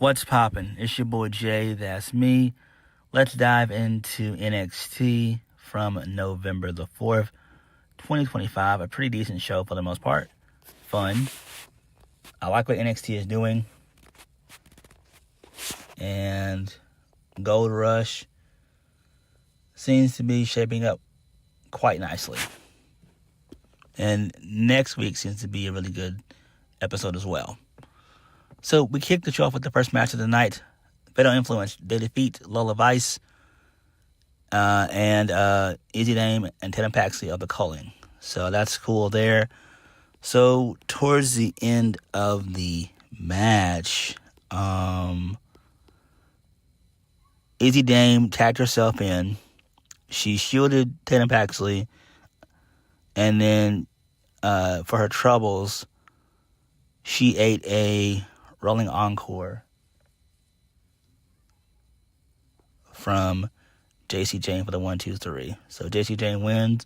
What's poppin'? It's your boy Jay, that's me. Let's dive into NXT from November the 4th, 2025. A pretty decent show for the most part. Fun. I like what NXT is doing. And Gold Rush seems to be shaping up quite nicely. And next week seems to be a really good episode as well. So we kicked the show off with the first match of the night. Fatal Influence. They defeat Lola Vice and Easy Dame and Tatum Paxley of the Culling. So that's cool there. So towards the end of the match, Easy Dame tagged herself in. She shielded Tatum Paxley. And then for her troubles, she ate a rolling encore from JC Jane for the 1-2-3. So JC Jane wins.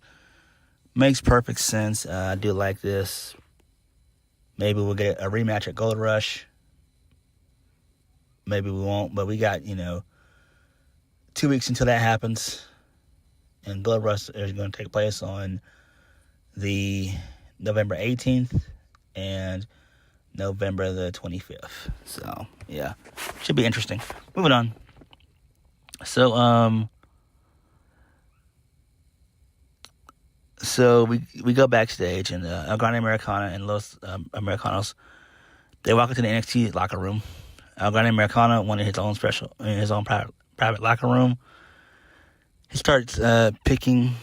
Makes perfect sense. I do like this. Maybe we'll get a rematch at Gold Rush. Maybe we won't. But we got, 2 weeks until that happens. And Gold Rush is going to take place on the November 18th and November the 25th. So, yeah. Should be interesting. Moving on. So, we go backstage, and El Grande Americana and Los Americanos, they walk into the NXT locker room. El Grande Americana wanted his own private locker room. He starts picking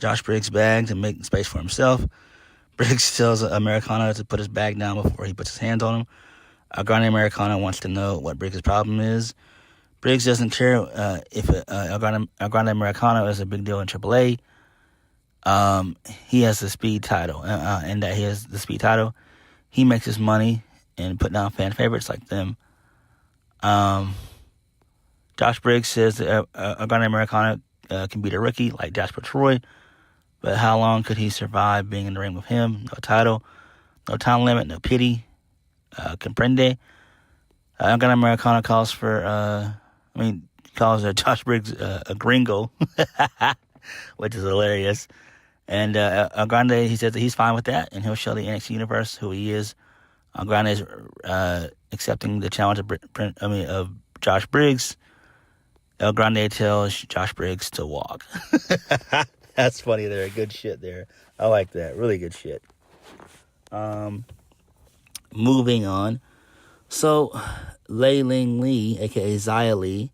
Josh Briggs' bags and making space for himself. Briggs tells Americana to put his bag down before he puts his hands on him. El Grande Americana wants to know what Briggs' problem is. Briggs doesn't care if El Grande Americana is a big deal in AAA. He has the speed title, and that he has the speed title. He makes his money and put down fan favorites like them. Josh Briggs says that El Grande Americana can beat a rookie like Jasper Troy, but how long could he survive being in the ring with him? No title, no time limit, no pity. Comprende. El Grande Americana calls Josh Briggs a gringo, which is hilarious. And El Grande, he says that he's fine with that, and he'll show the NXT universe who he is. El Grande is accepting the challenge of Josh Briggs. El Grande tells Josh Briggs to walk. That's funny there. Good shit there. I like that. Really good shit. Moving on. So, Lei Ling Lee, a.k.a. Xia Li,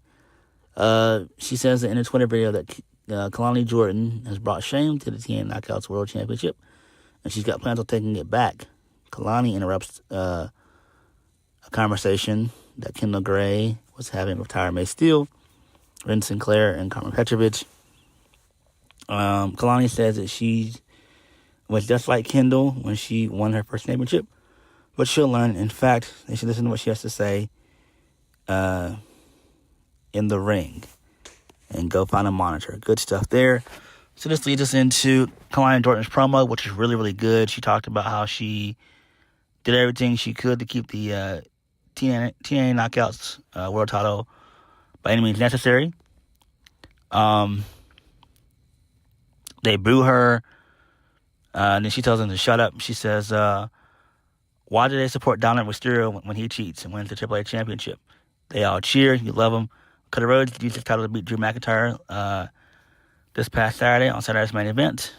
she says in a Twitter video that Kelani Jordan has brought shame to the TNA Knockouts World Championship, and she's got plans on taking it back. Kelani interrupts a conversation that Kendall Gray was having with Tyra May Steele, Ren Sinclair, and Carmen Petrovich. Kelani says that she was just like Kendall when she won her first championship, but she'll learn. In fact, they should listen to what she has to say in the ring and go find a monitor. Good stuff there. So this leads us into Kelani Jordan's promo, which is really, really good. She talked about how she did everything she could to keep the TNA Knockouts world title by any means necessary. They boo her, and then she tells them to shut up. She says, why do they support Dominic Mysterio when he cheats and wins the AAA championship? They all cheer. You love him. Cody Rhodes used his title to beat Drew McIntyre this past Saturday on Saturday's main event.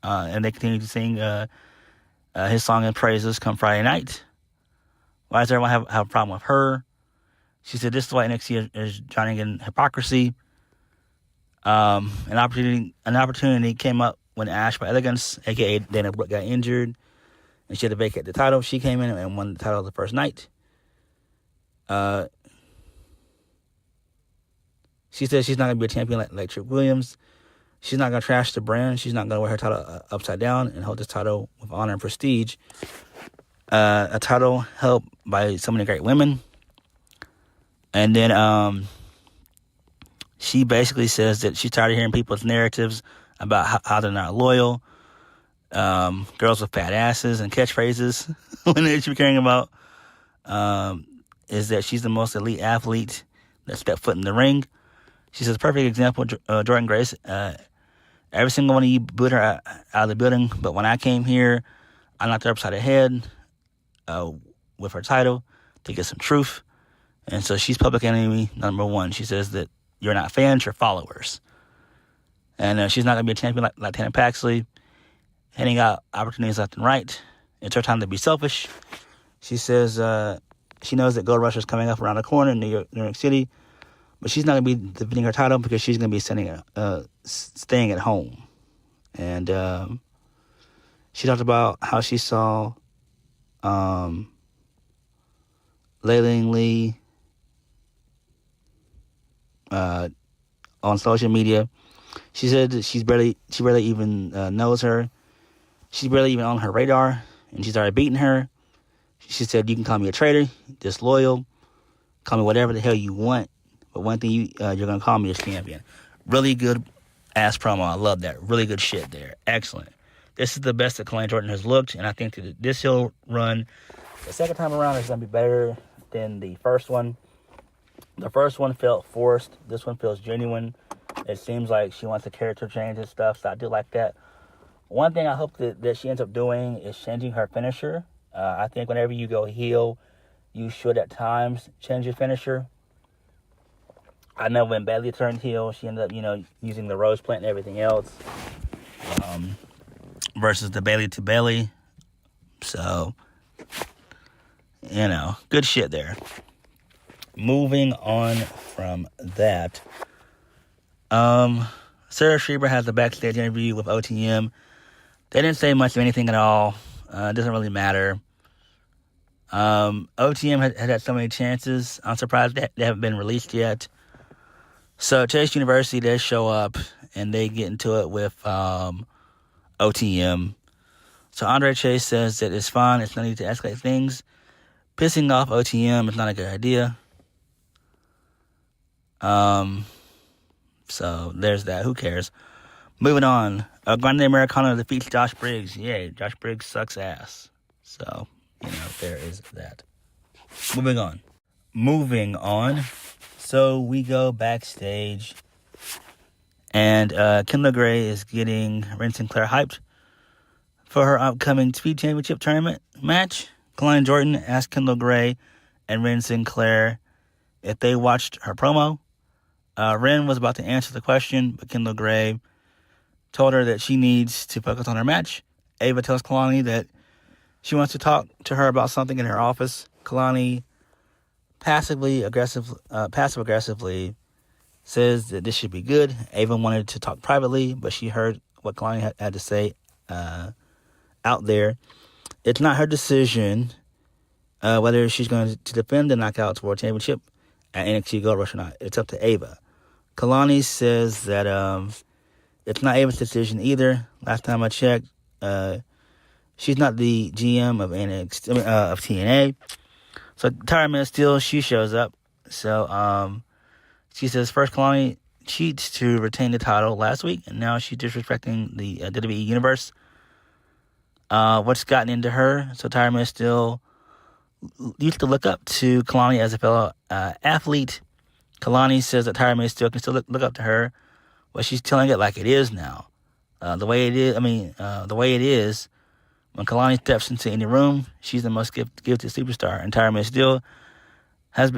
And they continue to sing his song and praises come Friday night. Why does everyone have a problem with her? She said this is why NXT is drowning in hypocrisy. An opportunity came up when Ash by Elegance, a.k.a. Dana Brooke, got injured, and she had to vacate the title. She came in and won the title the first night. She said she's not going to be a champion like Trick Williams. She's not going to trash the brand. She's not going to wear her title upside down and hold this title with honor and prestige. A title held by so many great women. And then she basically says that she's tired of hearing people's narratives about how they're not loyal. Girls with fat asses and catchphrases when they should be caring about is that she's the most elite athlete that stepped foot in the ring. She says, perfect example, Jordan Grace. Every single one of you booed her out of the building, but when I came here, I knocked her upside the head with her title to get some truth. And so she's public enemy number one. She says that you're not fans, you're followers. And she's not going to be a champion like Tana Paxley, handing out opportunities left and right. It's her time to be selfish. She says she knows that Gold Rush is coming up around the corner in New York City, but she's not going to be defending her title because she's going to be staying at home. And she talked about how she saw Layling Lee on social media. She said that she barely even knows her. She's barely even on her radar, and she's already beaten her. She said, you can call me a traitor, disloyal, call me whatever the hell you want, but one thing you're going to call me is champion. Really good ass promo. I love that. Really good shit there. Excellent. This is the best that Kelani Jordan has looked, and I think that this heel run, the second time around, is going to be better than the first one. The first one felt forced. This one feels genuine. It seems like she wants a character change and stuff, so I do like that. One thing I hope that she ends up doing is changing her finisher. I think whenever you go heel, you should at times change your finisher. I know when Bayley turned heel, she ended up, using the rose plant and everything else, versus the Bayley to Bayley. So, good shit there. Moving on from that, Sarah Schreiber has a backstage interview with OTM. They didn't say much of anything at all. It doesn't really matter. OTM had so many chances. I'm surprised they haven't been released yet. So Chase University, they show up and they get into it with OTM. So Andre Chase says that it's fine. It's no need to escalate things. Pissing off OTM is not a good idea. So there's that. Who cares? Moving on. Grande Americano defeats Josh Briggs. Yay, Josh Briggs sucks ass. So, there is that. Moving on. So we go backstage. And Kendall Gray is getting Ren Sinclair hyped for her upcoming Speed Championship tournament match. Kelani Jordan asked Kendall Gray and Ren Sinclair if they watched her promo. Ren was about to answer the question, but Kendall Gray told her that she needs to focus on her match. Ava tells Kelani that she wants to talk to her about something in her office. Kelani passive-aggressively says that this should be good. Ava wanted to talk privately, but she heard what Kelani had to say out there. It's not her decision whether she's going to defend the Knockouts World Championship at NXT Gold Rush or not. It's up to Ava. Kelani says that it's not Ava's decision either. Last time I checked, she's not the GM of NXT, of TNA. So Tyra Mills still, she shows up. So she says first Kelani cheats to retain the title last week, and now she's disrespecting the WWE Universe. What's gotten into her? So Tyra Mills still used to look up to Kelani as a fellow athlete. Kelani says that Tyra Mills still can look up to her, but she's telling it like it is now. The way it is, when Kelani steps into any room, she's the most gifted superstar, and Tyra Mills still has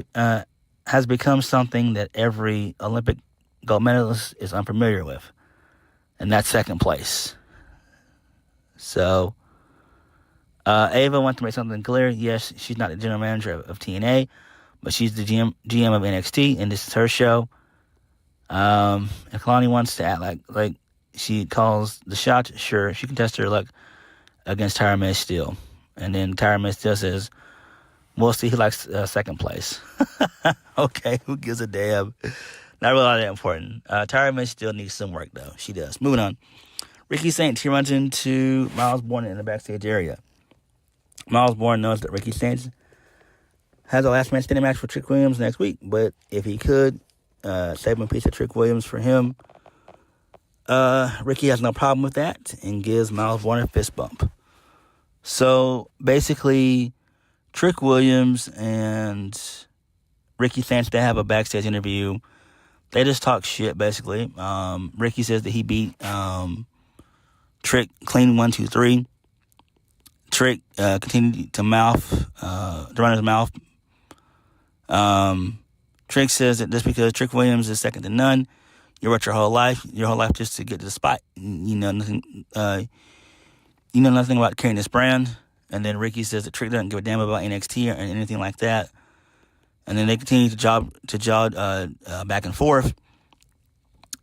become something that every Olympic gold medalist is unfamiliar with, and that's second place. So Ava wants to make something clear. Yes, she's not the general manager of TNA, but she's the GM of NXT, and this is her show. And Kelani wants to act like she calls the shots. Sure, she can test her luck against Tyra Mills still. And then Tyra Mills still says, we'll see, he likes second place. Okay, who gives a damn? Not really all that important. Tyra Mills still needs some work, though. She does. Moving on. Ricky Saints, he runs into Miles Bourne in the backstage area. Miles Bourne knows that Ricky Saints has a last man standing match for Trick Williams next week, but if he could save a piece of Trick Williams for him, Ricky has no problem with that and gives Miles Bourne a fist bump. So basically, Trick Williams and Ricky Sanchez, they have a backstage interview. They just talk shit, basically. Ricky says that he beat Trick clean 1, 2, 3. Trick continued to run his mouth. Trick says that just because Trick Williams is second to none, you worked your whole life just to get to the spot. You know nothing about carrying this brand. And then Ricky says that Trick doesn't give a damn about NXT or anything like that. And then they continue to jog back and forth.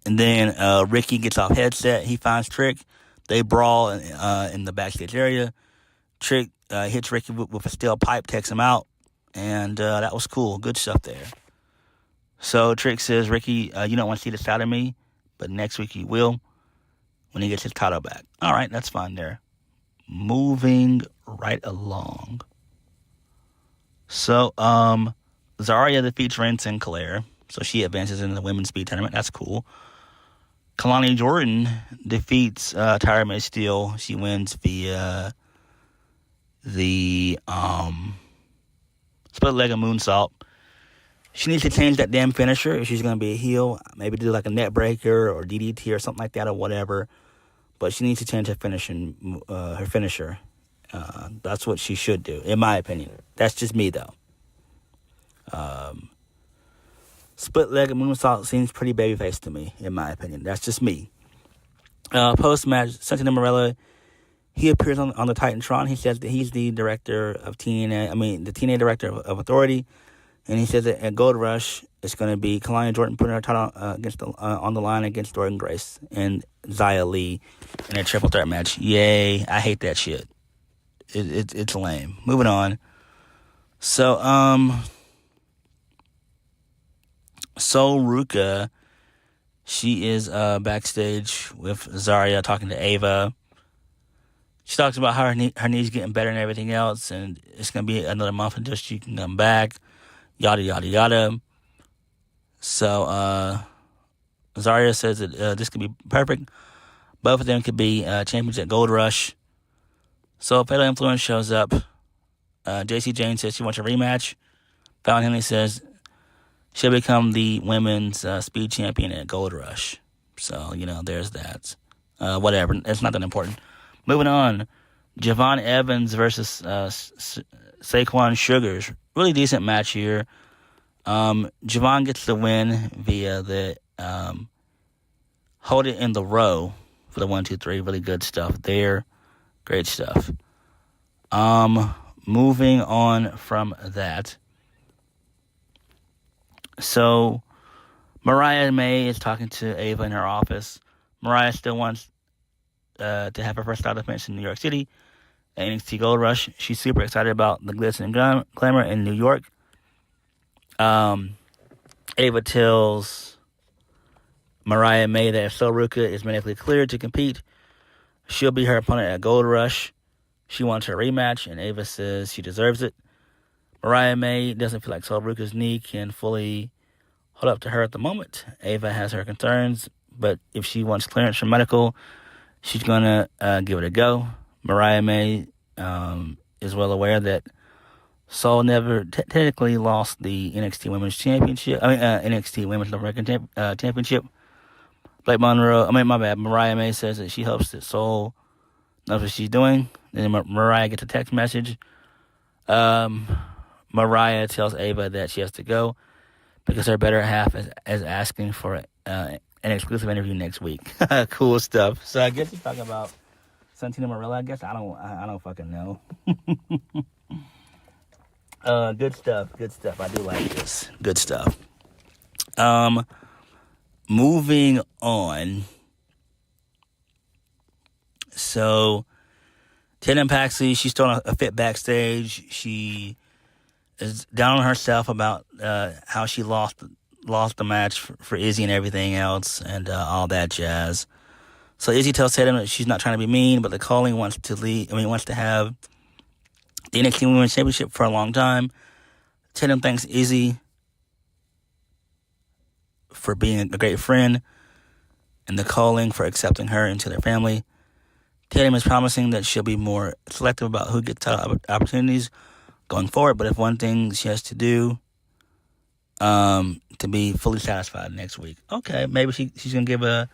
And then Ricky gets off headset. He finds Trick. They brawl in the backstage area. Trick hits Ricky with a steel pipe, takes him out. And that was cool. Good stuff there. So Trick says, Ricky, you don't want to see this side of me, but next week you will when he gets his title back. All right, that's fine there. Moving right along. So, Zarya defeats Ren Sinclair. So she advances into the women's speed tournament. That's cool. Kelani Jordan defeats Tyra May Steele. She wins via the split-legged moonsault. She needs to change that damn finisher if she's going to be a heel. Maybe do like a net breaker or DDT or something like that or whatever. But she needs to change her finisher. That's what she should do, in my opinion. That's just me, though. Split-legged moonsault seems pretty babyface to me, in my opinion. That's just me. Post-match, Santino Marella, he appears on the Titantron. He says that he's the director of TNA, the TNA director of Authority. And he says that at Gold Rush, it's going to be Kelani Jordan putting her title on the line against Jordan Grace and Xia Li in a triple threat match. Yay. I hate that shit. It's lame. Moving on. So, Sol Ruka, she is backstage with Zarya talking to Ava. She talks about how her knees getting better and everything else, and it's going to be another month until she can come back. Yada, yada, yada. So, Zarya says that this could be perfect. Both of them could be champions at Gold Rush. So, Fatal Influence shows up. JC Jane says she wants a rematch. Fallon Henley says she'll become the women's speed champion at Gold Rush. So, there's that. Whatever. It's not that important. Moving on. Javon Evans versus Saquon Sugars. Really decent match here. Javon gets the win via the hold it in the row for the 1, 2, 3. Really good stuff there. Great stuff. Moving on from that. So, Mariah May is talking to Ava in her office. Mariah still wants to have her first title defense in New York City at NXT Gold Rush. She's super excited about the glitz and glamour in New York. Ava tells Mariah May that if Sol Ruka is medically cleared to compete, she'll be her opponent at Gold Rush. She wants her rematch, and Ava says she deserves it. Mariah May doesn't feel like Sol Ruka's knee can fully hold up to her at the moment. Ava has her concerns, but if she wants clearance from medical, she's going to give it a go. Mariah May is well aware that Sol never technically lost the NXT Women's Championship. NXT Women's North American Championship. Mariah May says that she hopes that Sol knows what she's doing. Then Mariah gets a text message. Mariah tells Ava that she has to go because her better half is asking for an exclusive interview next week. Cool stuff. So I guess you're talking about Santino Marella. I guess I don't fucking know. Good stuff. I do like this. Good stuff. Moving on. So, Tatum Paxley, she's throwing a fit backstage. She is down on herself about how she lost the match for Izzy and everything else and all that jazz. So Izzy tells Tatum that she's not trying to be mean, but the calling wants to have the NXT Women's Championship for a long time. Tatum thanks Izzy for being a great friend and the calling for accepting her into their family. Tatum is promising that she'll be more selective about who gets title opportunities going forward. But if one thing she has to do to be fully satisfied next week, okay, maybe she's going to give a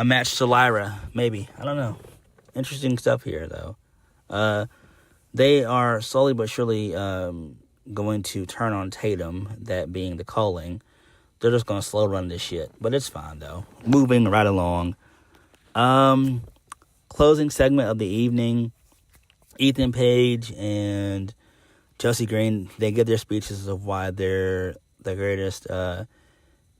match to Lyra. Maybe. I don't know. Interesting stuff here, though. They are slowly but surely going to turn on Tatum, that being the calling. They're just going to slow run this shit. But it's fine, though. Moving right along. Closing segment of the evening. Ethan Page and Chelsea Green, they give their speeches of why they're the greatest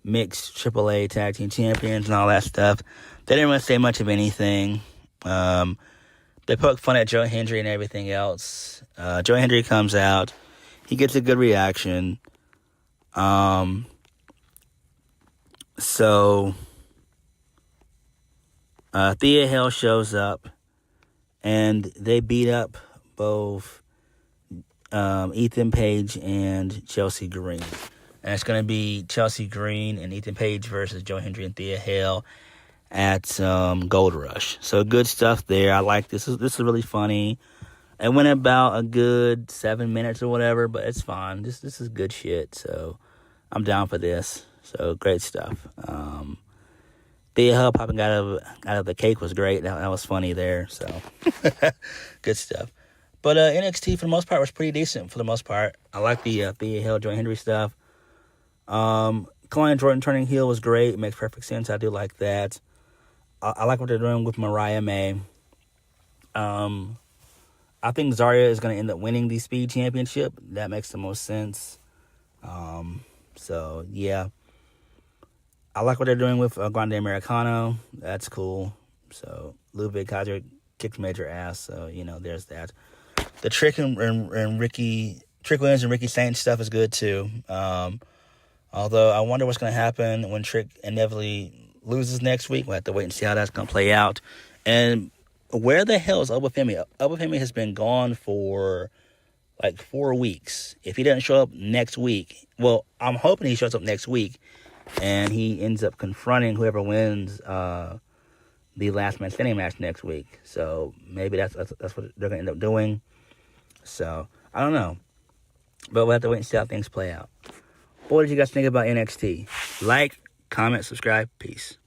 mixed AAA tag team champions and all that stuff. They didn't really say much of anything. They poke fun at Joe Hendry and everything else. Joe Hendry comes out. He gets a good reaction. So Thea Hale shows up, and they beat up both Ethan Page and Chelsea Green. And it's going to be Chelsea Green and Ethan Page versus Joe Hendry and Thea Hale at Gold Rush. So good stuff there. I like this. This is really funny. It went about a good 7 minutes or whatever, but it's fine. This is good shit. So I'm down for this. So great stuff. Thea Hale popping out of the cake was great. That was funny there. So good stuff. But NXT for the most part was pretty decent. For the most part, I like the Thea Hale, Joe Hendry stuff. Kelani Jordan turning heel was great. It makes perfect sense. I do like that. I like what they're doing with Mariah May. I think Zarya is going to end up winning the Speed Championship. That makes the most sense. So, yeah. I like what they're doing with Grande Americano. That's cool. So, Ludwig Kaiser kicked major ass. So, there's that. The Trick and Trick Williams and Ricky Saints stuff is good, too. Although, I wonder what's going to happen when Trick inevitably loses next week. We'll have to wait and see how that's going to play out. And where the hell is Obafemi? Obafemi has been gone for like 4 weeks. If he doesn't show up next week, well, I'm hoping he shows up next week and he ends up confronting whoever wins the last man standing match next week. So maybe that's what they're going to end up doing. So I don't know. But we'll have to wait and see how things play out. What did you guys think about NXT? Like, comment, subscribe. Peace.